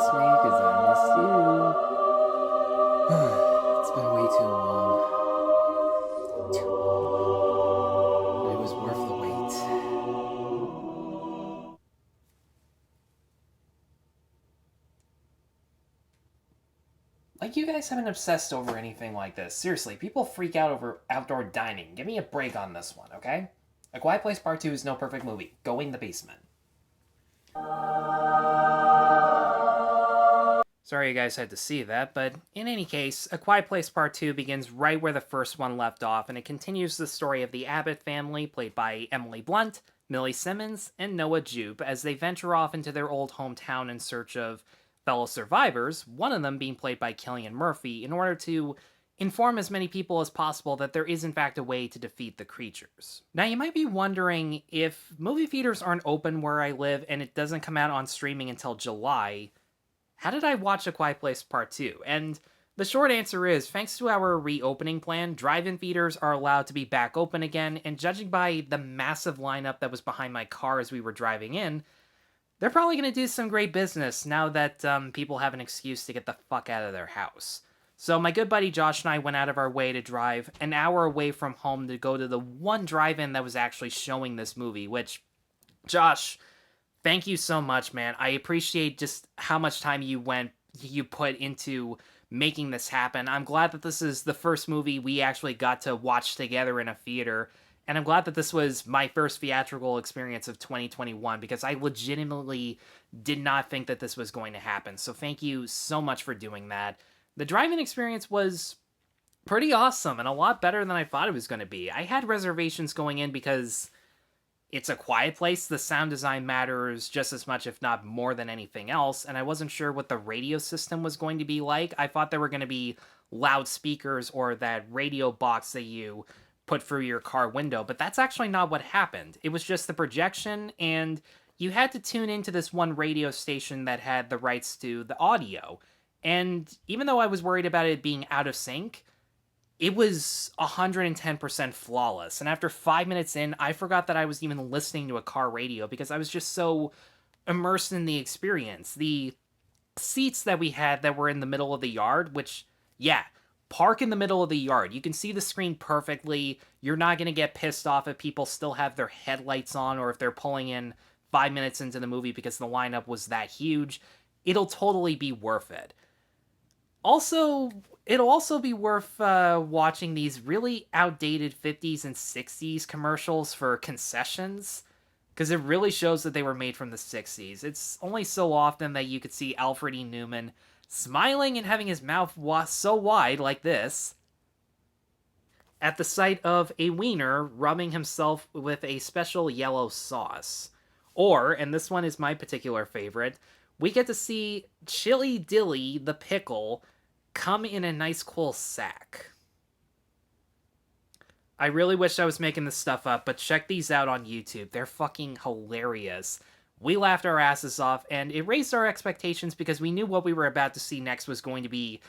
miss me, because I missed you. It's been way too long. Too long. But it was worth the wait. Like, you guys haven't obsessed over anything like this. Seriously, people freak out over outdoor dining. Give me a break on this one, okay? A Quiet Place Part 2 is no perfect movie. Go in the basement. Sorry you guys had to see that, but in any case, A Quiet Place Part 2 begins right where the first one left off, and it continues the story of the Abbott family, played by Emily Blunt, Millie Simmonds, and Noah Jupe, as they venture off into their old hometown in search of fellow survivors, one of them being played by Cillian Murphy, in order to inform as many people as possible that there is in fact a way to defeat the creatures. Now you might be wondering, if movie theaters aren't open where I live and it doesn't come out on streaming until July, how did I watch A Quiet Place Part 2? And the short answer is, thanks to our reopening plan, drive-in theaters are allowed to be back open again, and judging by the massive lineup that was behind my car as we were driving in, they're probably going to do some great business now that people have an excuse to get the fuck out of their house. So my good buddy Josh and I went out of our way to drive an hour away from home to go to the one drive-in that was actually showing this movie, which, Josh, thank you so much, man. I appreciate just how much time you put into making this happen. I'm glad that this is the first movie we actually got to watch together in a theater. And I'm glad that this was my first theatrical experience of 2021, because I legitimately did not think that this was going to happen. So thank you so much for doing that. The drive-in experience was pretty awesome and a lot better than I thought it was going to be. I had reservations going in because it's a quiet place. The sound design matters just as much, if not more than anything else, and I wasn't sure what the radio system was going to be like. I thought there were going to be loudspeakers or that radio box that you put through your car window, but that's actually not what happened. It was just the projection, and you had to tune into this one radio station that had the rights to the audio. And even though I was worried about it being out of sync, it was 110% flawless. And after 5 minutes in, I forgot that I was even listening to a car radio because I was just so immersed in the experience. The seats that we had that were in the middle of the yard, which, yeah, park in the middle of the yard. You can see the screen perfectly. You're not going to get pissed off if people still have their headlights on or if they're pulling in 5 minutes into the movie because the lineup was that huge. It'll totally be worth it. Also, it'll also be worth watching these really outdated 50s and 60s commercials for concessions, because it really shows that they were made from the 60s. It's only so often that you could see Alfred E. Newman smiling and having his mouth so wide like this at the sight of a wiener rubbing himself with a special yellow sauce. Or, and this one is my particular favorite, we get to see Chili Dilly the pickle come in a nice cool sack. I really wish I was making this stuff up, but check these out on YouTube. They're fucking hilarious. We laughed our asses off, and it raised our expectations because we knew what we were about to see next was going to be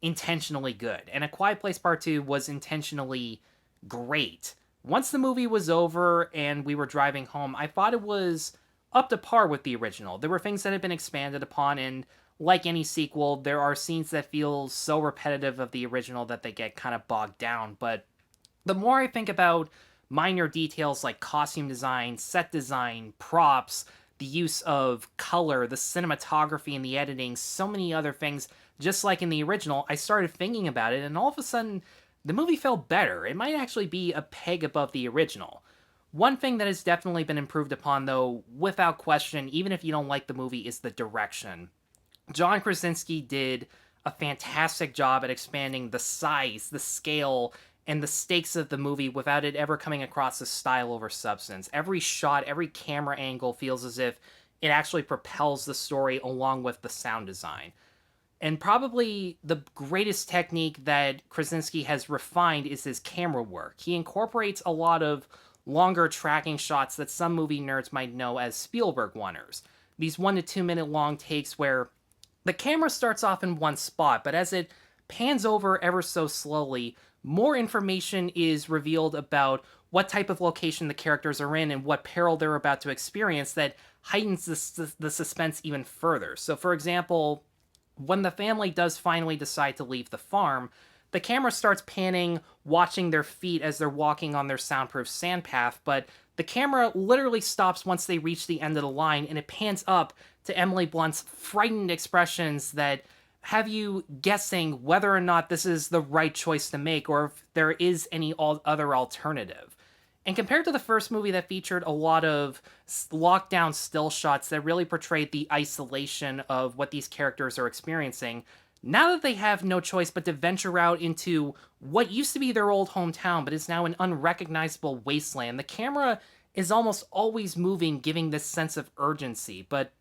intentionally good. And A Quiet Place Part 2 was intentionally great. Once the movie was over and we were driving home, I thought it was up to par with the original. There were things that had been expanded upon, and like any sequel, there are scenes that feel so repetitive of the original that they get kind of bogged down. But the more I think about minor details like costume design, set design, props, the use of color, the cinematography and the editing, so many other things, just like in the original, I started thinking about it, and all of a sudden, the movie felt better. It might actually be a peg above the original. One thing that has definitely been improved upon, though, without question, even if you don't like the movie, is the direction. John Krasinski did a fantastic job at expanding the size, the scale, and the stakes of the movie without it ever coming across as style over substance. Every shot, every camera angle feels as if it actually propels the story along with the sound design. And probably the greatest technique that Krasinski has refined is his camera work. He incorporates a lot of longer tracking shots that some movie nerds might know as Spielberg oneers. These 1 to 2 minute long takes where the camera starts off in one spot, but as it pans over ever so slowly, more information is revealed about what type of location the characters are in and what peril they're about to experience that heightens the suspense even further. So, for example, when the family does finally decide to leave the farm, the camera starts panning, watching their feet as they're walking on their soundproof sand path, but the camera literally stops once they reach the end of the line, and it pans up to Emily Blunt's frightened expressions that have you guessing whether or not this is the right choice to make or if there is any other alternative. And compared to the first movie that featured a lot of lockdown still shots that really portrayed the isolation of what these characters are experiencing, now that they have no choice but to venture out into what used to be their old hometown but is now an unrecognizable wasteland, the camera is almost always moving, giving this sense of urgency. But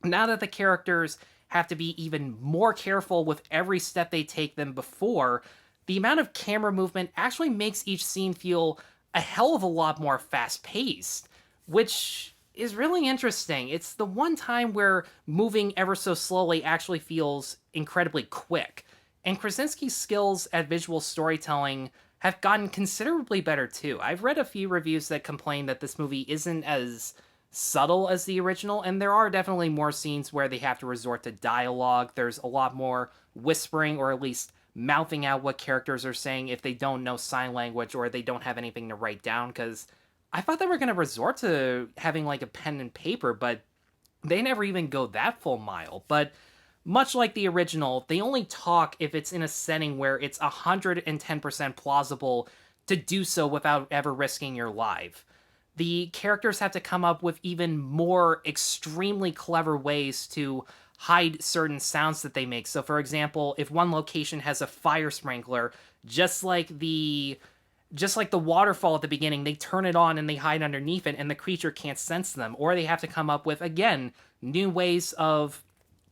now that the characters have to be even more careful with every step they take than before, the amount of camera movement actually makes each scene feel a hell of a lot more fast-paced, which is really interesting. It's the one time where moving ever so slowly actually feels incredibly quick. And Krasinski's skills at visual storytelling have gotten considerably better too. I've read a few reviews that complain that this movie isn't as subtle as the original, and there are definitely more scenes where they have to resort to dialogue. There's a lot more whispering, or at least mouthing out what characters are saying if they don't know sign language or they don't have anything to write down, because I thought they were going to resort to having like a pen and paper, but they never even go that full mile. But much like the original, they only talk if it's in a setting where it's 110% plausible to do so without ever risking your life. The characters have to come up with even more extremely clever ways to hide certain sounds that they make. So, for example, if one location has a fire sprinkler, just like the waterfall at the beginning, they turn it on and they hide underneath it and the creature can't sense them. Or they have to come up with, again, new ways of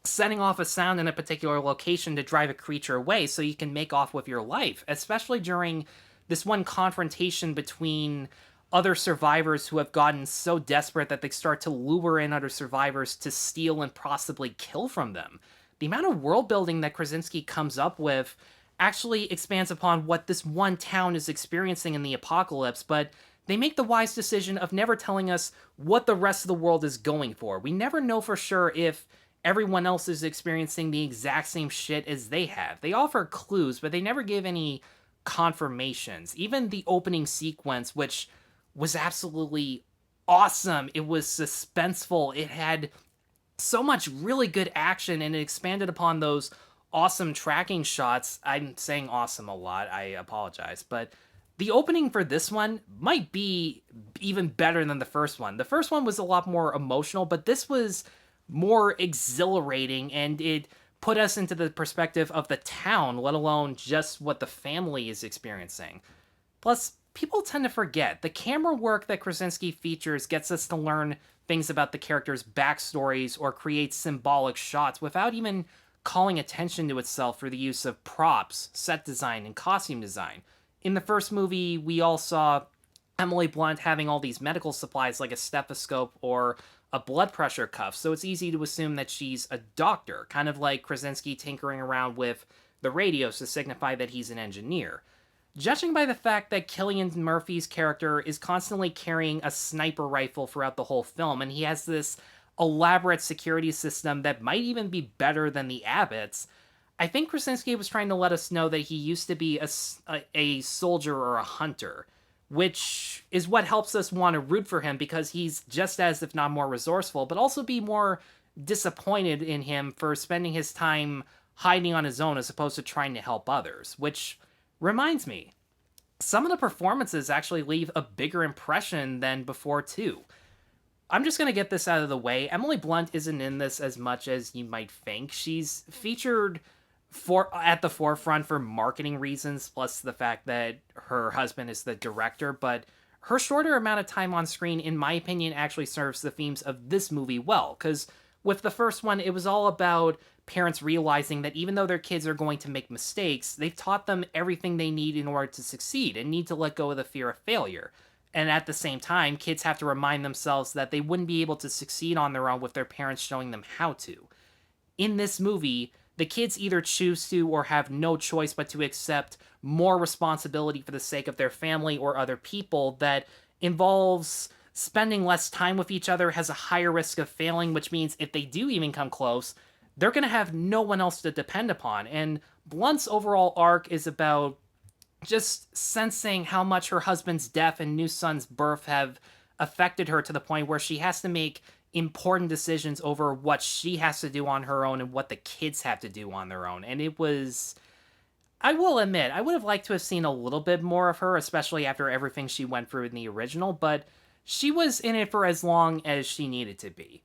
setting off a sound in a particular location to drive a creature away so you can make off with your life, especially during this one confrontation between other survivors who have gotten so desperate that they start to lure in other survivors to steal and possibly kill from them. The amount of world building that Krasinski comes up with actually expands upon what this one town is experiencing in the apocalypse, but they make the wise decision of never telling us what the rest of the world is going for. We never know for sure if everyone else is experiencing the exact same shit as they have. They offer clues, but they never give any confirmations. Even the opening sequence, which was absolutely awesome. It was suspenseful. It had so much really good action, and it expanded upon those awesome tracking shots. I'm saying awesome a lot. I apologize. But the opening for this one might be even better than the first one. The first one was a lot more emotional, but this was more exhilarating, and it put us into the perspective of the town, let alone just what the family is experiencing. Plus, people tend to forget the camera work that Krasinski features gets us to learn things about the characters' backstories or create symbolic shots without even calling attention to itself through the use of props, set design, and costume design. In the first movie, we all saw Emily Blunt having all these medical supplies like a stethoscope or a blood pressure cuff, so it's easy to assume that she's a doctor, kind of like Krasinski tinkering around with the radios to signify that he's an engineer. Judging by the fact that Cillian Murphy's character is constantly carrying a sniper rifle throughout the whole film, and he has this elaborate security system that might even be better than the Abbotts, I think Krasinski was trying to let us know that he used to be a soldier or a hunter, which is what helps us want to root for him because he's just as, if not more resourceful, but also be more disappointed in him for spending his time hiding on his own as opposed to trying to help others, which reminds me, some of the performances actually leave a bigger impression than before, too. I'm just going to get this out of the way. Emily Blunt isn't in this as much as you might think. She's featured at the forefront for marketing reasons, plus the fact that her husband is the director, but her shorter amount of time on screen, in my opinion, actually serves the themes of this movie well, because with the first one, it was all about parents realizing that even though their kids are going to make mistakes, they've taught them everything they need in order to succeed and need to let go of the fear of failure. And at the same time, kids have to remind themselves that they wouldn't be able to succeed on their own with their parents showing them how to. In this movie, the kids either choose to or have no choice but to accept more responsibility for the sake of their family or other people that involves spending less time with each other, has a higher risk of failing, which means if they do even come close, they're going to have no one else to depend upon. And Blunt's overall arc is about just sensing how much her husband's death and new son's birth have affected her to the point where she has to make important decisions over what she has to do on her own and what the kids have to do on their own. And it was, I will admit, I would have liked to have seen a little bit more of her, especially after everything she went through in the original, but she was in it for as long as she needed to be.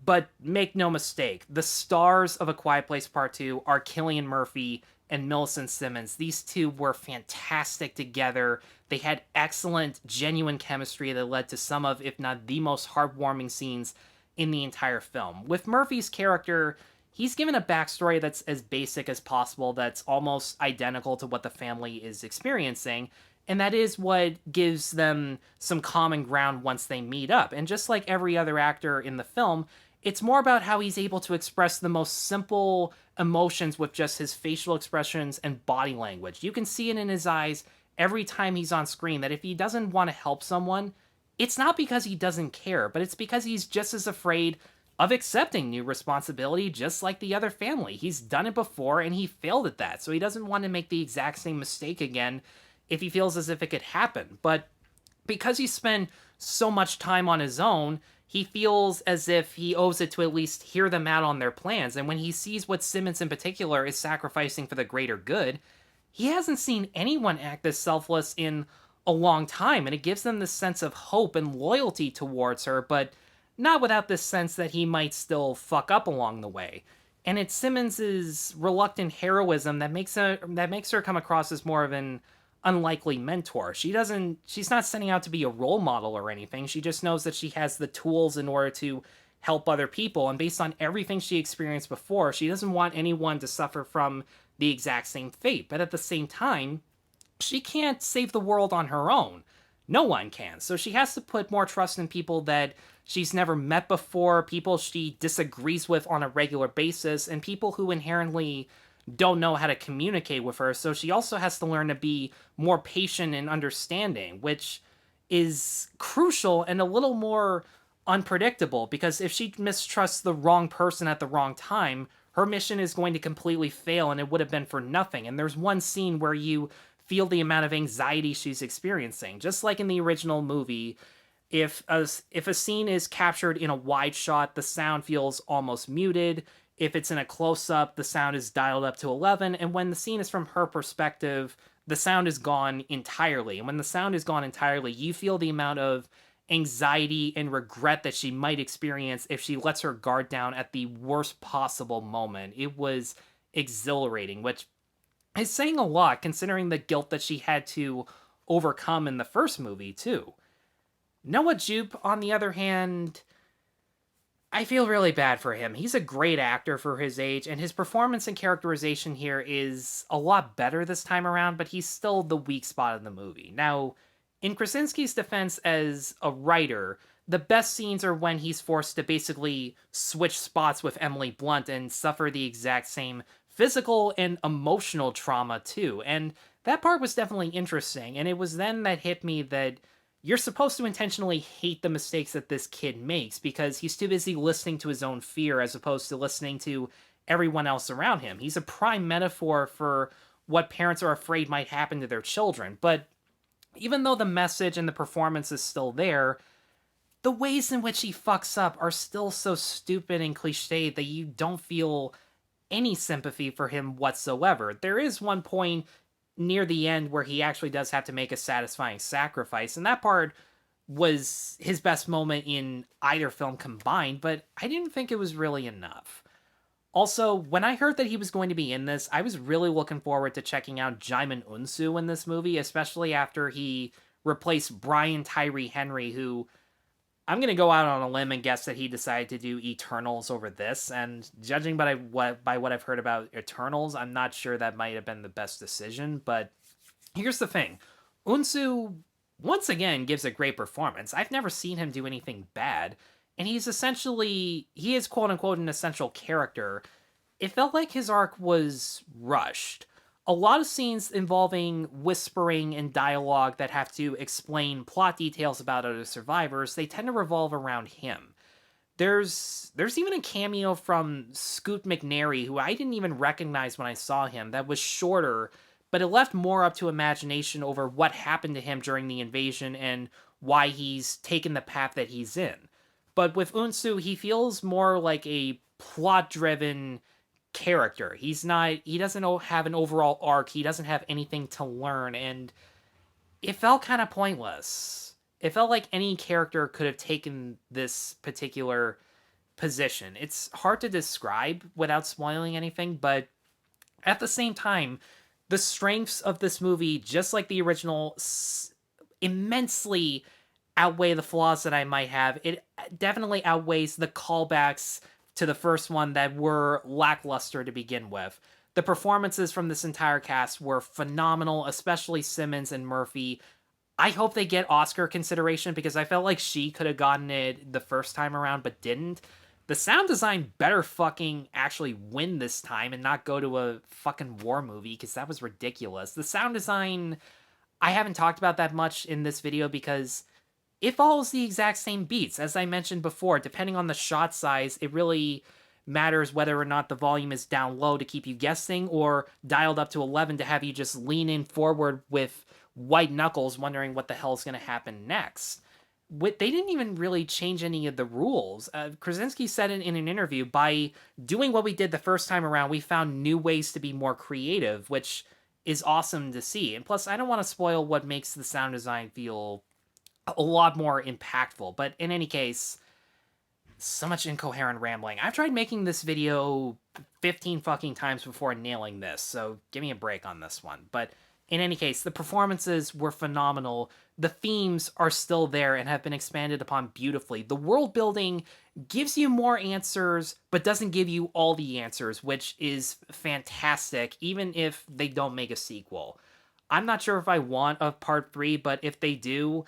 But make no mistake, the stars of A Quiet Place Part 2 are Cillian Murphy and Millicent Simmonds. These two were fantastic together. They had excellent, genuine chemistry that led to some of, if not the most heartwarming scenes in the entire film. With Murphy's character, he's given a backstory that's as basic as possible, that's almost identical to what the family is experiencing, and that is what gives them some common ground once they meet up. And just like every other actor in the film, it's more about how he's able to express the most simple emotions with just his facial expressions and body language. You can see it in his eyes every time he's on screen that if he doesn't want to help someone, it's not because he doesn't care, but it's because he's just as afraid of accepting new responsibility, just like the other family. He's done it before and he failed at that, so he doesn't want to make the exact same mistake again if he feels as if it could happen. But because he spent so much time on his own, he feels as if he owes it to at least hear them out on their plans. And when he sees what Simmonds in particular is sacrificing for the greater good, he hasn't seen anyone act this selfless in a long time. And it gives them this sense of hope and loyalty towards her, but not without this sense that he might still fuck up along the way. And it's Simmons' reluctant heroism that makes her come across as more of an unlikely mentor. She's not setting out to be a role model or anything. She just knows that she has the tools in order to help other people, and based on everything she experienced before, she doesn't want anyone to suffer from the exact same fate. But at the same time, she can't save the world on her own. No one can. So she has to put more trust in people that she's never met before, people she disagrees with on a regular basis, and people who inherently don't know how to communicate with her. So she also has to learn to be more patient and understanding, which is crucial and a little more unpredictable, because if she mistrusts the wrong person at the wrong time, her mission is going to completely fail and it would have been for nothing. And there's one scene where you feel the amount of anxiety she's experiencing. Just like in the original movie, if a scene is captured in a wide shot, the sound feels almost muted. If it's in a close-up, the sound is dialed up to 11, and when the scene is from her perspective, the sound is gone entirely. And when the sound is gone entirely, you feel the amount of anxiety and regret that she might experience if she lets her guard down at the worst possible moment. It was exhilarating, which is saying a lot considering the guilt that she had to overcome in the first movie, too. Noah Jupe, on the other hand, I feel really bad for him. He's a great actor for his age, and his performance and characterization here is a lot better this time around, but he's still the weak spot of the movie. Now, in Krasinski's defense as a writer, the best scenes are when he's forced to basically switch spots with Emily Blunt and suffer the exact same physical and emotional trauma, too. And that part was definitely interesting, and it was then that hit me that you're supposed to intentionally hate the mistakes that this kid makes because he's too busy listening to his own fear as opposed to listening to everyone else around him. He's a prime metaphor for what parents are afraid might happen to their children. But even though the message and the performance is still there, the ways in which he fucks up are still so stupid and cliched that you don't feel any sympathy for him whatsoever. There is one point near the end where he actually does have to make a satisfying sacrifice, and that part was his best moment in either film combined, but I didn't think it was really enough. Also, when I heard that he was going to be in this, I was really looking forward to checking out Djimon Hounsou in this movie, especially after he replaced Brian Tyree Henry, who I'm going to go out on a limb and guess that he decided to do Eternals over this, and judging by what I've heard about Eternals, I'm not sure that might have been the best decision, but here's the thing. Hounsou, once again, gives a great performance. I've never seen him do anything bad, and he is quote-unquote an essential character, It felt like his arc was rushed. A lot of scenes involving whispering and dialogue that have to explain plot details about other survivors, they tend to revolve around him. There's even a cameo from Scoot McNairy, who I didn't even recognize when I saw him, that was shorter, but it left more up to imagination over what happened to him during the invasion and why he's taken the path that he's in. But with Hounsou, he feels more like a plot-driven character. He doesn't have an overall arc, he doesn't have anything to learn, and it felt kind of pointless. It felt like any character could have taken this particular position. It's hard to describe without spoiling anything, but at the same time, the strengths of this movie, just like the original, immensely outweigh the flaws that I might have. It definitely outweighs the callbacks to the first one that were lackluster to begin with. The performances from this entire cast were phenomenal, especially Simmonds and Murphy. I hope they get Oscar consideration because I felt like she could have gotten it the first time around but didn't. The sound design better fucking actually win this time and not go to a fucking war movie because that was ridiculous. The sound design, I haven't talked about that much in this video because it follows the exact same beats. As I mentioned before, depending on the shot size, it really matters whether or not the volume is down low to keep you guessing or dialed up to 11 to have you just lean in forward with white knuckles wondering what the hell's going to happen next. They didn't even really change any of the rules. Krasinski said in an interview, by doing what we did the first time around, we found new ways to be more creative, which is awesome to see. And plus, I don't want to spoil what makes the sound design feel a lot more impactful. But in any case, so much incoherent rambling. I've tried making this video 15 fucking times before nailing this, so give me a break on this one. But in any case, the performances were phenomenal. The themes are still there and have been expanded upon beautifully. The world building gives you more answers, but doesn't give you all the answers, which is fantastic, even if they don't make a sequel. I'm not sure if I want a part 3, but if they do,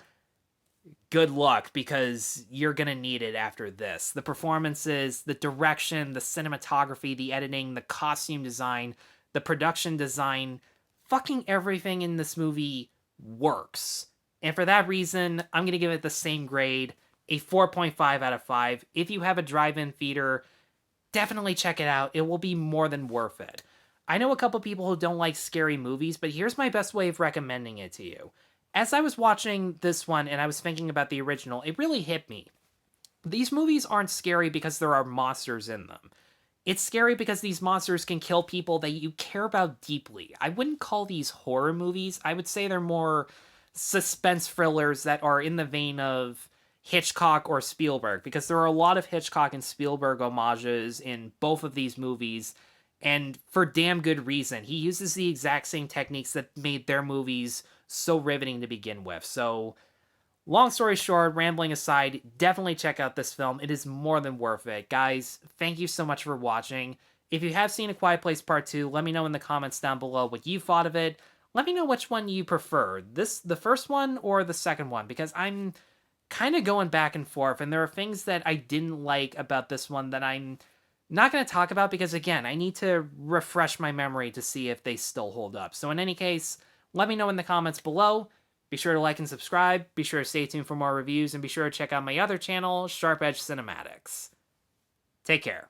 good luck, because you're gonna need it after this. The performances, the direction, the cinematography, the editing, the costume design, the production design, fucking everything in this movie works. And for that reason, I'm gonna give it the same grade, a 4.5 out of 5. If you have a drive-in theater, definitely check it out. It will be more than worth it. I know a couple people who don't like scary movies, but here's my best way of recommending it to you. As I was watching this one and I was thinking about the original, it really hit me. These movies aren't scary because there are monsters in them. It's scary because these monsters can kill people that you care about deeply. I wouldn't call these horror movies. I would say they're more suspense thrillers that are in the vein of Hitchcock or Spielberg, because there are a lot of Hitchcock and Spielberg homages in both of these movies, and for damn good reason. He uses the exact same techniques that made their movies so riveting to begin with. So, long story short, rambling aside, definitely check out this film. It is more than worth it. Guys, thank you so much for watching. If you have seen A Quiet Place Part 2, let me know in the comments down below what you thought of it. Let me know which one you prefer, the first one or the second one, because I'm kind of going back and forth, and there are things that I didn't like about this one that I'm not going to talk about because, again, I need to refresh my memory to see if they still hold up. So in any case, let me know in the comments below. Be sure to like and subscribe. Be sure to stay tuned for more reviews, and be sure to check out my other channel, Sharp Edge Cinematics. Take care.